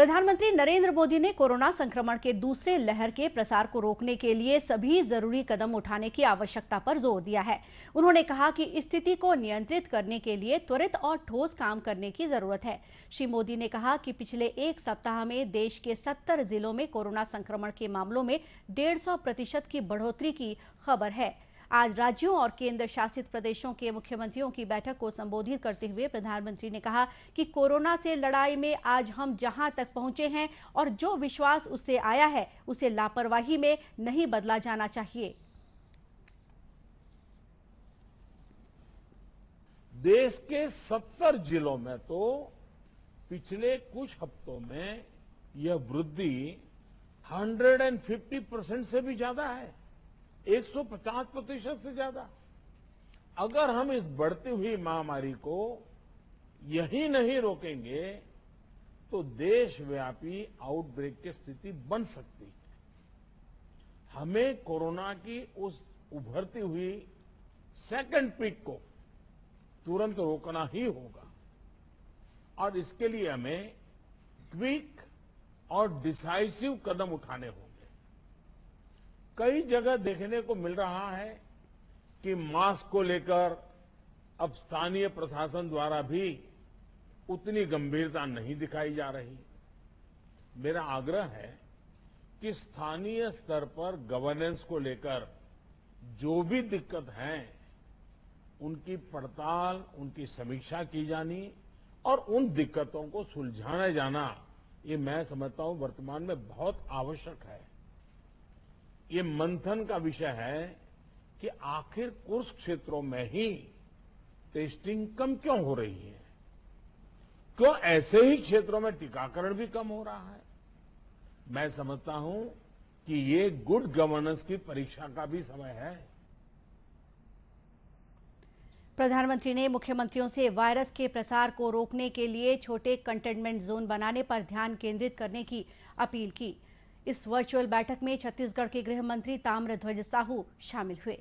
प्रधानमंत्री नरेंद्र मोदी ने कोरोना संक्रमण के दूसरे लहर के प्रसार को रोकने के लिए सभी जरूरी कदम उठाने की आवश्यकता पर जोर दिया है। उन्होंने कहा कि स्थिति को नियंत्रित करने के लिए त्वरित और ठोस काम करने की जरूरत है। श्री मोदी ने कहा कि पिछले एक सप्ताह में देश के 70 जिलों में कोरोना संक्रमण के मामलों में 150% की बढ़ोतरी की खबर है। आज राज्यों और केंद्र शासित प्रदेशों के मुख्यमंत्रियों की बैठक को संबोधित करते हुए प्रधानमंत्री ने कहा कि कोरोना से लड़ाई में आज हम जहां तक पहुंचे हैं और जो विश्वास उससे आया है उसे लापरवाही में नहीं बदला जाना चाहिए। देश के 70 जिलों में तो पिछले कुछ हफ्तों में यह वृद्धि 150% से भी ज्यादा है, 150% से ज्यादा। अगर हम इस बढ़ती हुई महामारी को यही नहीं रोकेंगे तो देशव्यापी आउटब्रेक की स्थिति बन सकती है। हमें कोरोना की उस उभरती हुई सेकंड पीक को तुरंत रोकना ही होगा और इसके लिए हमें क्विक और डिसाइसिव कदम उठाने होंगे। कई जगह देखने को मिल रहा है कि मास्क को लेकर अब स्थानीय प्रशासन द्वारा भी उतनी गंभीरता नहीं दिखाई जा रही। मेरा आग्रह है कि स्थानीय स्तर पर गवर्नेंस को लेकर जो भी दिक्कत है उनकी पड़ताल, उनकी समीक्षा की जानी और उन दिक्कतों को सुलझाया जाना, ये मैं समझता हूं वर्तमान में बहुत आवश्यक है। ये मंथन का विषय है कि आखिर कुछ क्षेत्रों में ही टेस्टिंग कम क्यों हो रही है, क्यों ऐसे ही क्षेत्रों में टीकाकरण भी कम हो रहा है। मैं समझता हूं कि ये गुड गवर्नेंस की परीक्षा का भी समय है। प्रधानमंत्री ने मुख्यमंत्रियों से वायरस के प्रसार को रोकने के लिए छोटे कंटेनमेंट जोन बनाने पर ध्यान केंद्रित करने की अपील की। इस वर्चुअल बैठक में छत्तीसगढ़ के गृह मंत्री ताम्रध्वज साहू शामिल हुए।